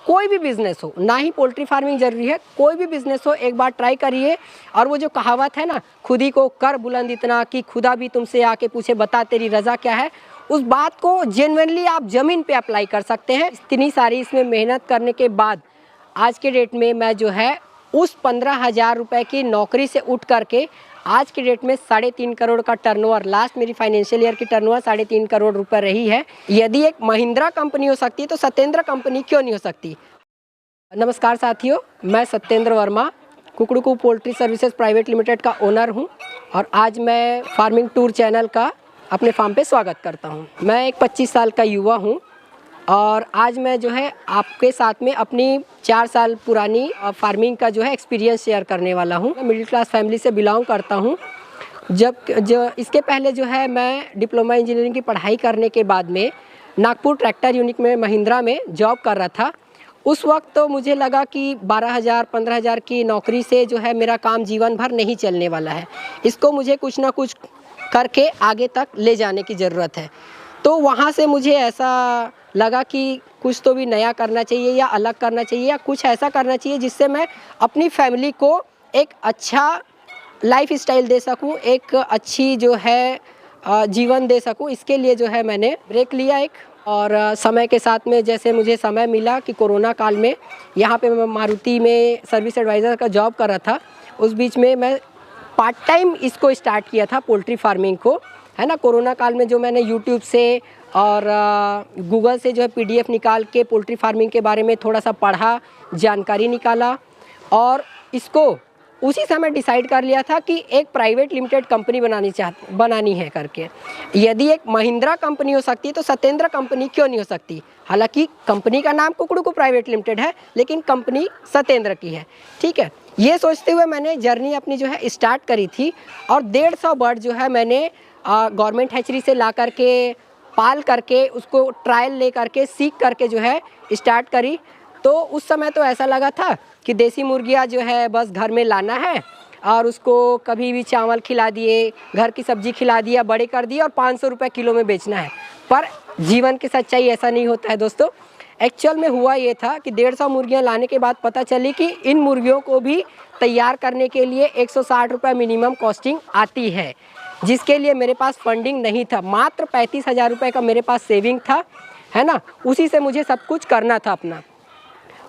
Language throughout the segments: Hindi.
कोई भी बिजनेस हो, ना ही पोल्ट्री फार्मिंग जरूरी है, कोई भी बिजनेस हो एक बार ट्राई करिए। और वो जो कहावत है ना, खुद ही को कर बुलंद इतना कि खुदा भी तुमसे आके पूछे बता तेरी रज़ा क्या है, उस बात को जेन्युइनली आप ज़मीन पे अप्लाई कर सकते हैं। इतनी सारी इसमें मेहनत करने के बाद आज के डेट में मैं जो है उस 15,000 रुपये की नौकरी से उठ करके आज के डेट में 3.5 करोड़ का टर्नओवर, लास्ट मेरी फाइनेंशियल ईयर की टर्नओवर 3.5 करोड़ रुपए रही है। यदि एक महिंद्रा कंपनी हो सकती है तो सत्येंद्र कंपनी क्यों नहीं हो सकती। नमस्कार साथियों, मैं Satyendra Verma Kukdu poultry services private limited का ओनर हूं और आज मैं फार्मिंग टूर चैनल का अपने फार्म पे स्वागत करता हूं। मैं एक 25 साल का युवा हूं और आज मैं जो है आपके साथ में अपनी 4 साल पुरानी फार्मिंग का जो है एक्सपीरियंस शेयर करने वाला हूं। मैं मिडिल क्लास फैमिली से बिलोंग करता हूं। इसके पहले जो है मैं डिप्लोमा इंजीनियरिंग की पढ़ाई करने के बाद में नागपुर ट्रैक्टर यूनिट में महिंद्रा में जॉब कर रहा था। उस वक्त तो मुझे लगा कि 12,000-15,000 की नौकरी से जो है मेरा काम जीवन भर नहीं चलने वाला है, इसको मुझे कुछ ना कुछ करके आगे तक ले जाने की ज़रूरत है। तो वहाँ से मुझे ऐसा लगा कि कुछ तो भी नया करना चाहिए या अलग करना चाहिए या कुछ ऐसा करना चाहिए जिससे मैं अपनी फैमिली को एक अच्छा लाइफ स्टाइल दे सकूं, एक अच्छी जो है जीवन दे सकूं। इसके लिए जो है मैंने ब्रेक लिया एक, और समय के साथ में जैसे मुझे समय मिला कि कोरोना काल में यहाँ पे मैं मारुति में सर्विस एडवाइज़र का जॉब कर रहा था, उस बीच में मैं पार्ट टाइम इसको स्टार्ट किया था पोल्ट्री फार्मिंग को, है ना। कोरोना काल में जो मैंने यूट्यूब से और गूगल से जो है PDF निकाल के पोल्ट्री फार्मिंग के बारे में थोड़ा सा पढ़ा, जानकारी निकाला और इसको उसी समय डिसाइड कर लिया था कि एक प्राइवेट लिमिटेड कंपनी बनानी है करके। यदि एक महिंद्रा कंपनी हो सकती है तो सत्येंद्र कंपनी क्यों नहीं हो सकती। हालांकि कंपनी का नाम कुकड़ू प्राइवेट लिमिटेड है लेकिन कंपनी सत्येंद्र की है, ठीक है। ये सोचते हुए मैंने जर्नी अपनी जो है स्टार्ट करी थी और 150 बर्ड जो है मैंने गवर्नमेंट हैचरी से ला करके पाल करके उसको ट्रायल ले करके सीख करके जो है स्टार्ट करी। तो उस समय तो ऐसा लगा था कि देसी मुर्गियाँ जो है बस घर में लाना है और उसको कभी भी चावल खिला दिए, घर की सब्जी खिला दिया, बड़े कर दिए और 500 रुपये किलो में बेचना है। पर जीवन की सच्चाई ऐसा नहीं होता है दोस्तों। एक्चुअल में हुआ ये था कि 150 मुर्गियाँ लाने के बाद पता चली कि इन मुर्गियों को भी तैयार करने के लिए 160 रुपये मिनिमम कॉस्टिंग आती है, जिसके लिए मेरे पास फंडिंग नहीं था। मात्र 35,000 रुपये का मेरे पास सेविंग था, है ना। उसी से मुझे सब कुछ करना था अपना।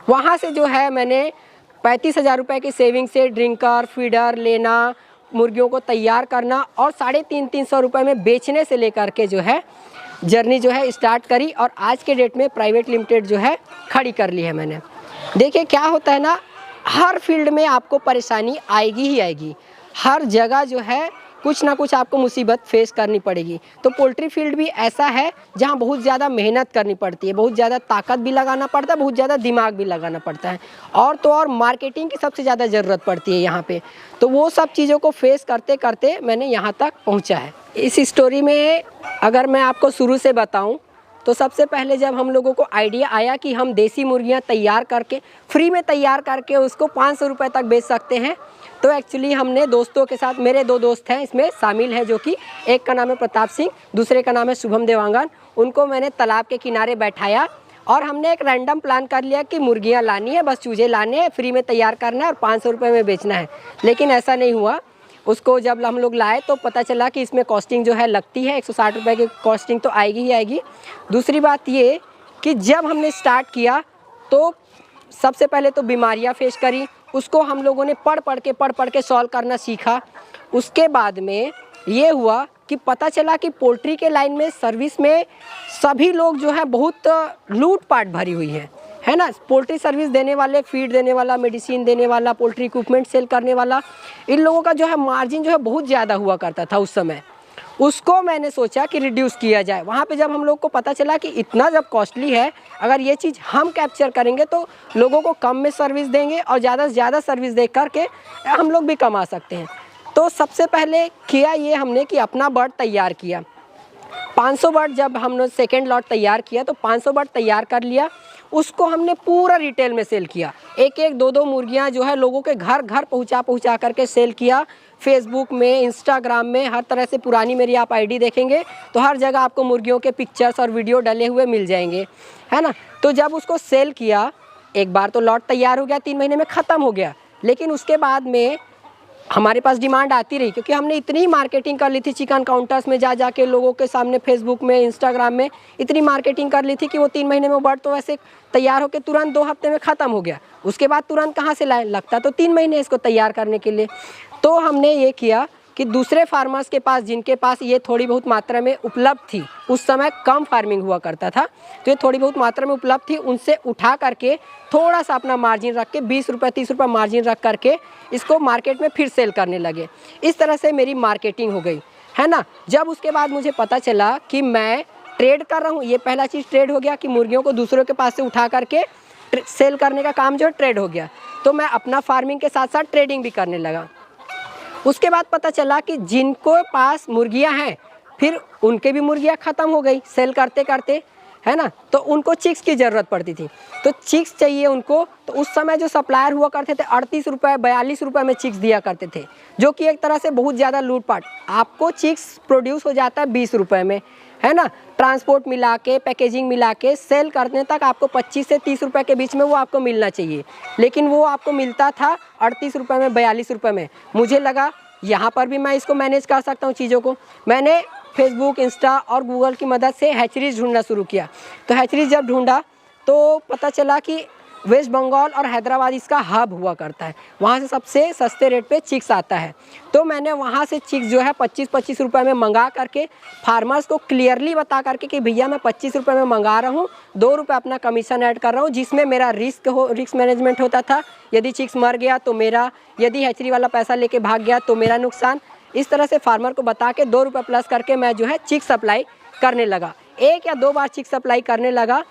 वहाँ से जो है मैंने 35,000 रुपये की सेविंग से ड्रिंकर, फीडर लेना, मुर्गियों को तैयार करना और 350-300 रुपये में बेचने से लेकर के जो है जर्नी जो है स्टार्ट करी और आज के डेट में प्राइवेट लिमिटेड जो है खड़ी कर ली है मैंने। देखिए क्या होता है ना, हर फील्ड में आपको परेशानी आएगी ही आएगी, हर जगह जो है कुछ ना कुछ आपको मुसीबत फेस करनी पड़ेगी। तो पोल्ट्री फील्ड भी ऐसा है जहाँ बहुत ज़्यादा मेहनत करनी पड़ती है, बहुत ज़्यादा ताकत भी लगाना पड़ता है, बहुत ज़्यादा दिमाग भी लगाना पड़ता है और तो और मार्केटिंग की सबसे ज़्यादा ज़रूरत पड़ती है यहाँ पे। तो वो सब चीज़ों को फेस करते करते मैंने यहाँ तक पहुँचा है। इस स्टोरी में अगर मैं आपको शुरू से बताऊँ तो सबसे पहले जब हम लोगों को आइडिया आया कि हम देसी मुर्गियाँ तैयार करके फ्री में तैयार करके उसको 500 रुपये तक बेच सकते हैं, तो एक्चुअली हमने दोस्तों के साथ, मेरे 2 दोस्त हैं इसमें शामिल हैं, जो कि एक का नाम है प्रताप सिंह, दूसरे का नाम है शुभम देवांगन। उनको मैंने तालाब के किनारे बैठाया और हमने एक रैंडम प्लान कर लिया कि मुर्गियाँ लानी है, बस चूजे लाने हैं, फ्री में तैयार करना है और 500 रुपये में बेचना है। लेकिन ऐसा नहीं हुआ। उसको जब हम लोग लाए तो पता चला कि इसमें कॉस्टिंग जो है लगती है 160 रुपये की कॉस्टिंग तो आएगी ही आएगी। दूसरी बात ये कि जब हमने स्टार्ट किया तो सबसे पहले तो बीमारियां फेस करी, उसको हम लोगों ने पढ़ पढ़ के सॉल्व करना सीखा। उसके बाद में ये हुआ कि पता चला कि पोल्ट्री के लाइन में सर्विस में सभी लोग जो है बहुत लूटपाट भरी हुई है ना। पोल्ट्री सर्विस देने वाले, फीड देने वाला, मेडिसिन देने वाला, पोल्ट्री इक्विपमेंट सेल करने वाला, इन लोगों का जो है मार्जिन जो है बहुत ज़्यादा हुआ करता था उस समय। उसको मैंने सोचा कि रिड्यूस किया जाए। वहाँ पे जब हम लोग को पता चला कि इतना जब कॉस्टली है, अगर ये चीज़ हम कैप्चर करेंगे तो लोगों को कम में सर्विस देंगे और ज़्यादा से ज़्यादा सर्विस दे करके हम लोग भी कमा सकते हैं। तो सबसे पहले किया ये हमने कि अपना बर्ड तैयार किया। 500 बर्ड जब हमने सेकेंड लॉट तैयार किया तो 500 बर्ड तैयार कर लिया, उसको हमने पूरा रिटेल में सेल किया। एक 2 मुर्गियां जो है लोगों के घर घर पहुंचा करके सेल किया। फेसबुक में, इंस्टाग्राम में, हर तरह से पुरानी मेरी आप आईडी देखेंगे तो हर जगह आपको मुर्गियों के पिक्चर्स और वीडियो डले हुए मिल जाएंगे, है ना। तो जब उसको सेल किया एक बार तो लॉट तैयार हो गया, 3 महीने में ख़त्म हो गया, लेकिन उसके बाद में हमारे पास डिमांड आती रही, क्योंकि हमने इतनी मार्केटिंग कर ली थी चिकन काउंटर्स में जा के लोगों के सामने, फेसबुक में, इंस्टाग्राम में इतनी मार्केटिंग कर ली थी कि वो 3 महीने में बर्ड तो वैसे तैयार होकर तुरंत 2 हफ्ते में ख़त्म हो गया। उसके बाद तुरंत कहाँ से लाए, लगता तो 3 महीने इसको तैयार करने के लिए। तो हमने ये किया कि दूसरे फार्मर्स के पास, जिनके पास ये थोड़ी बहुत मात्रा में उपलब्ध थी, उस समय कम फार्मिंग हुआ करता था, तो ये थोड़ी बहुत मात्रा में उपलब्ध थी, उनसे उठा करके थोड़ा सा अपना मार्जिन रख के 20 रुपये 30 रुपये मार्जिन रख करके इसको मार्केट में फिर सेल करने लगे। इस तरह से मेरी मार्केटिंग हो गई, है ना। जब उसके बाद मुझे पता चला कि मैं ट्रेड कर रहा हूँ, ये पहला चीज़ ट्रेड हो गया कि मुर्गियों को दूसरों के पास से उठा करके सेल करने का काम जो है ट्रेड हो गया। तो मैं अपना फार्मिंग के साथ साथ ट्रेडिंग भी करने लगा। उसके बाद पता चला कि जिनको पास मुर्गियां हैं, फिर उनके भी मुर्गियां ख़त्म हो गई सेल करते करते, है ना। तो उनको चिक्स की ज़रूरत पड़ती थी, तो चिक्स चाहिए उनको। तो उस समय जो सप्लायर हुआ करते थे 38 रुपये 42 रुपये में चिक्स दिया करते थे, जो कि एक तरह से बहुत ज़्यादा लूटपाट। आपको चिक्स प्रोड्यूस हो जाता है 20 रुपये में, है ना। ट्रांसपोर्ट मिला के, पैकेजिंग मिला के सेल करने तक आपको 25 से 30 रुपये के बीच में वो आपको मिलना चाहिए, लेकिन वो आपको मिलता था 38 रुपये में, 42 रुपये में। मुझे लगा यहाँ पर भी मैं इसको मैनेज कर सकता हूँ चीज़ों को। मैंने फेसबुक, इंस्टा और गूगल की मदद से हैचरीज ढूंढना शुरू किया। तो हैचरीज जब ढूंढा तो पता चला कि वेस्ट बंगाल और हैदराबाद इसका हब हुआ करता है, वहाँ से सबसे सस्ते रेट पे चिक्स आता है। तो मैंने वहाँ से चिक्स जो है 25-25 रुपये में मंगा करके फार्मर्स को क्लियरली बता करके कि भैया मैं 25 रुपये में मंगा रहा हूँ, 2 रुपये अपना कमीशन ऐड कर रहा हूँ, जिसमें मेरा रिस्क मैनेजमेंट होता था। यदि चिक्स मर गया तो मेरा, यदि हैचरी वाला पैसा लेके भाग गया तो मेरा नुकसान। इस तरह से फार्मर को बता के 2 रुपये प्लस करके मैं जो है चिक्स सप्लाई करने लगा। 1 या 2 बार चिक्स सप्लाई करने लगा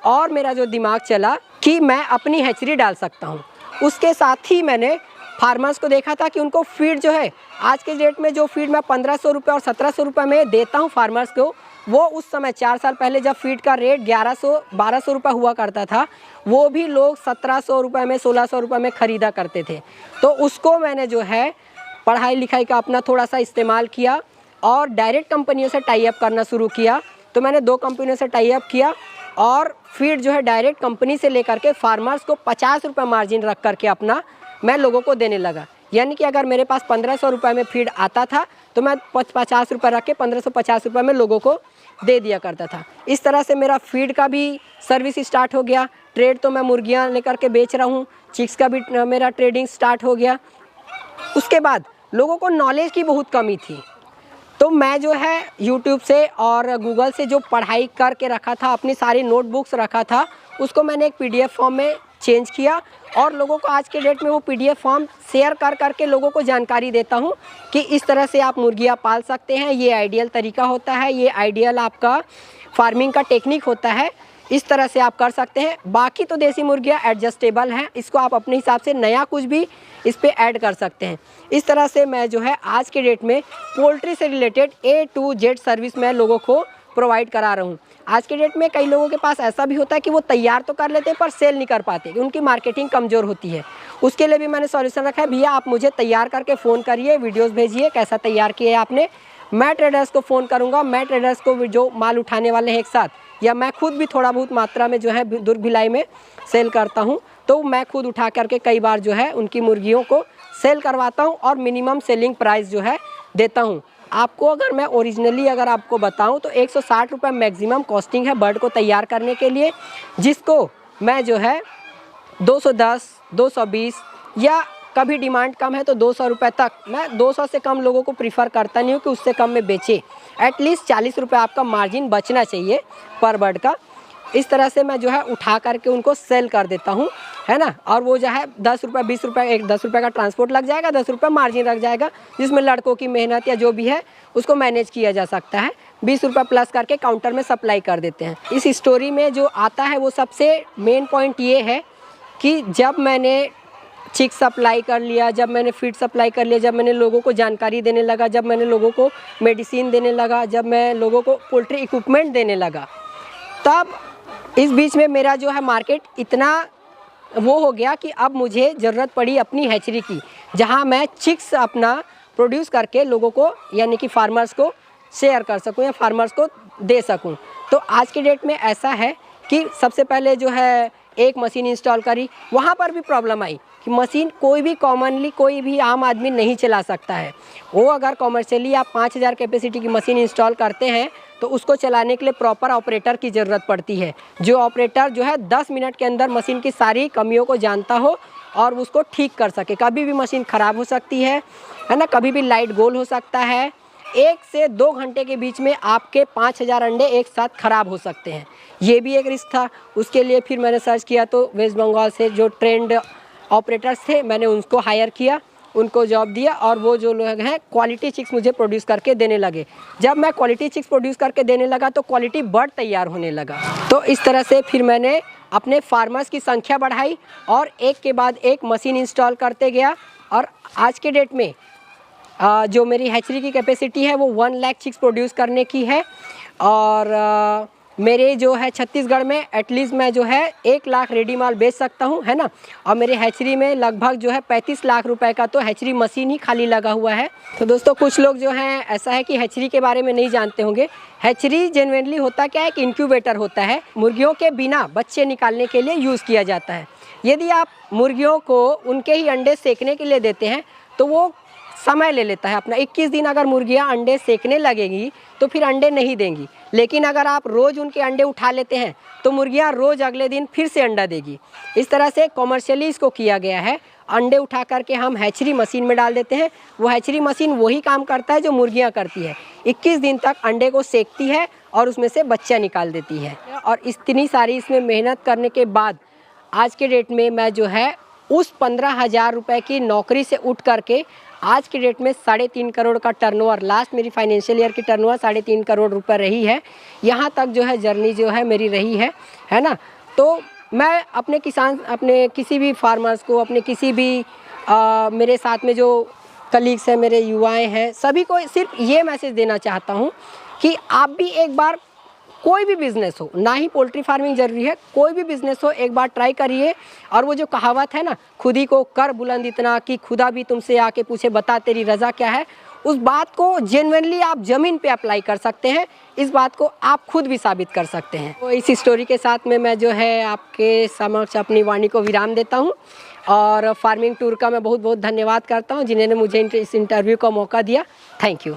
और मेरा जो दिमाग चला कि मैं अपनी हैचरी डाल सकता हूँ। उसके साथ ही मैंने फार्मर्स को देखा था कि उनको फीड जो है, आज के डेट में जो फीड मैं 1500 रुपये और 1700 रुपये में देता हूँ फार्मर्स को, वो उस समय 4 साल पहले जब फीड का रेट 1100-1200 रुपये हुआ करता था, वो भी लोग 1700 रुपये में, 1600 रुपये में ख़रीदा करते थे। तो उसको मैंने जो है पढ़ाई लिखाई का अपना थोड़ा सा इस्तेमाल किया और डायरेक्ट कंपनियों से टाई अप करना शुरू किया। तो मैंने 2 कंपनियों से टाई अप किया और फीड जो है डायरेक्ट कंपनी से लेकर के फार्मर्स को 50 रुपये मार्जिन रख करके अपना मैं लोगों को देने लगा। यानी कि अगर मेरे पास 1500 रुपये में फीड आता था तो मैं 50 रुपये रख के 1550 रुपये में लोगों को दे दिया करता था। इस तरह से मेरा फीड का भी सर्विस स्टार्ट हो गया। ट्रेड तो मैं मुर्गियाँ लेकर के बेच रहा हूँ, चिक्स का भी मेरा ट्रेडिंग स्टार्ट हो गया। उसके बाद लोगों को नॉलेज की बहुत कमी थी, तो मैं जो है यूट्यूब से और गूगल से जो पढ़ाई करके रखा था, अपनी सारी नोटबुक्स रखा था, उसको मैंने एक PDF फॉर्म में चेंज किया और लोगों को आज के डेट में वो PDF फॉर्म शेयर कर करके लोगों को जानकारी देता हूँ कि इस तरह से आप मुर्गियाँ पाल सकते हैं, ये आइडियल तरीका होता है, ये आइडियल आपका फार्मिंग का टेक्निक होता है, इस तरह से आप कर सकते हैं। बाकी तो देसी मुर्गियाँ एडजस्टेबल हैं, इसको आप अपने हिसाब से नया कुछ भी इस पर ऐड कर सकते हैं। इस तरह से मैं जो है आज के डेट में पोल्ट्री से related A to Z service मैं लोगों को प्रोवाइड करा रहा हूँ। आज के डेट में कई लोगों के पास ऐसा भी होता है कि वो तैयार तो कर लेते हैं पर सेल नहीं कर पाते, उनकी मार्केटिंग कमज़ोर होती है। उसके लिए भी मैंने सॉल्यूशन रखा है, भैया आप मुझे तैयार करके फ़ोन करिए, वीडियोज़ भेजिए कैसा तैयार किया है आपने, मैं ट्रेडर्स को फ़ोन करूँगा, मैं ट्रेडर्स को जो माल उठाने वाले हैं एक साथ, या मैं खुद भी थोड़ा बहुत मात्रा में जो है दुर्ग भिलाई में सेल करता हूँ, तो मैं खुद उठा करके कई बार जो है उनकी मुर्गियों को सेल करवाता हूँ और मिनिमम सेलिंग प्राइस जो है देता हूँ। आपको अगर मैं ओरिजिनली अगर आपको बताऊँ तो 160 रुपये मैक्सिमम कॉस्टिंग है बर्ड को तैयार करने के लिए, जिसको मैं जो है 210, 220 या कभी डिमांड कम है तो 200 रुपये तक, मैं 200 से कम लोगों को प्रीफर करता नहीं हूँ कि उससे कम में बेचे। एटलीस्ट 40 रुपये आपका मार्जिन बचना चाहिए पर बर्ड का। इस तरह से मैं जो है उठा करके उनको सेल कर देता हूँ, है ना। और वो जो है 10 रुपये 20 रुपये, एक 10 रुपये का ट्रांसपोर्ट लग जाएगा, 10 रुपये मार्जिन लग जाएगा, जिसमें लड़कों की मेहनत या जो भी है उसको मैनेज किया जा सकता है। 20 रुपये प्लस करके काउंटर में सप्लाई कर देते हैं। इस स्टोरी में जो आता है वो सबसे मेन पॉइंट ये है कि जब मैंने चिक सप्लाई कर लिया, जब मैंने फीड सप्लाई कर लिया, जब मैंने लोगों को जानकारी देने लगा, जब मैंने लोगों को मेडिसिन देने लगा, जब मैं लोगों को पोल्ट्री इक्विपमेंट देने लगा, तब इस बीच में मेरा जो है मार्केट इतना वो हो गया कि अब मुझे ज़रूरत पड़ी अपनी हैचरी की, जहां मैं चिक्स अपना प्रोड्यूस करके लोगों को यानी कि फार्मर्स को शेयर कर सकूं या फार्मर्स को दे सकूं। तो आज के डेट में ऐसा है कि सबसे पहले जो है एक मशीन इंस्टॉल करी, वहाँ पर भी प्रॉब्लम आई कि मशीन कोई भी कॉमनली कोई भी आम आदमी नहीं चला सकता है। वो अगर कॉमर्शियली आप 5000 कैपेसिटी की मशीन इंस्टॉल करते हैं तो उसको चलाने के लिए प्रॉपर ऑपरेटर की ज़रूरत पड़ती है, जो ऑपरेटर जो है 10 मिनट के अंदर मशीन की सारी कमियों को जानता हो और उसको ठीक कर सके। कभी भी मशीन ख़राब हो सकती है ना, कभी भी लाइट गोल हो सकता है। 1 से 2 घंटे के बीच में आपके 5000 अंडे एक साथ ख़राब हो सकते हैं। ये भी एक रिस्क था। उसके लिए फिर मैंने सर्च किया तो वेस्ट बंगाल से जो ट्रेंड ऑपरेटर्स थे मैंने उनको हायर किया, उनको जॉब दिया और वो जो लोग हैं क्वालिटी चिक्स मुझे प्रोड्यूस करके देने लगे। जब मैं क्वालिटी चिक्स प्रोड्यूस करके देने लगा तो क्वालिटी बर्ड तैयार होने लगा। तो इस तरह से फिर मैंने अपने फार्मर्स की संख्या बढ़ाई और एक के बाद एक मशीन इंस्टॉल करते गया और आज के डेट में जो मेरी हैचरी की कैपेसिटी है वो 1 लाख चिक्स प्रोड्यूस करने की है और मेरे जो है छत्तीसगढ़ में एटलीस्ट मैं जो है 1 लाख रेडी माल बेच सकता हूँ, है ना। और मेरे हैचरी में लगभग जो है 35 लाख रुपए का तो हैचरी मशीन ही खाली लगा हुआ है। तो दोस्तों कुछ लोग जो हैं ऐसा है कि हैचरी के बारे में नहीं जानते होंगे। हैचरी जेन्युइनली होता क्या है कि इंक्यूबेटर होता है, मुर्गियों के बिना बच्चे निकालने के लिए यूज़ किया जाता है। यदि आप मुर्गियों को उनके ही अंडे सेकने के लिए देते हैं तो वो समय ले लेता है अपना। 21 दिन अगर मुर्गियां अंडे सेकने लगेंगी तो फिर अंडे नहीं देंगी, लेकिन अगर आप रोज़ उनके अंडे उठा लेते हैं तो मुर्गियां रोज़ अगले दिन फिर से अंडा देगी। इस तरह से कॉमर्शियली इसको किया गया है। अंडे उठा करके हम हैचरी मशीन में डाल देते हैं, वो हैचरी मशीन वही काम करता है जो मुर्गियाँ करती है। 21 दिन तक अंडे को सेकती है और उसमें से बच्चा निकाल देती है। और इतनी सारी इसमें मेहनत करने के बाद आज के डेट में मैं जो है उस 15,000 रुपये की नौकरी से उठ करके आज की डेट में 3.5 करोड़ का टर्नओवर, लास्ट मेरी फाइनेंशियल ईयर की टर्नओवर 3.5 करोड़ रुपए रही है। यहाँ तक जो है जर्नी जो है मेरी रही है ना। तो मैं अपने किसान, अपने किसी भी फार्मर्स को, अपने किसी भी मेरे साथ में जो कलीग्स हैं, मेरे युवाएं हैं, सभी को सिर्फ ये मैसेज देना चाहता हूँ कि आप भी एक बार कोई भी बिज़नेस हो, ना ही पोल्ट्री फार्मिंग ज़रूरी है, कोई भी बिज़नेस हो एक बार ट्राई करिए। और वो जो कहावत है ना, खुद ही को कर बुलंद इतना कि खुदा भी तुमसे आके पूछे बता तेरी रज़ा क्या है, उस बात को जेन्युइनली आप ज़मीन पे अप्लाई कर सकते हैं। इस बात को आप खुद भी साबित कर सकते हैं। तो इस स्टोरी के साथ में मैं जो है आपके समक्ष अपनी वाणी को विराम देता हूँ और फार्मिंग टूर का मैं बहुत बहुत धन्यवाद करता हूँ जिन्होंने मुझे इस इंटरव्यू का मौका दिया। Thank you.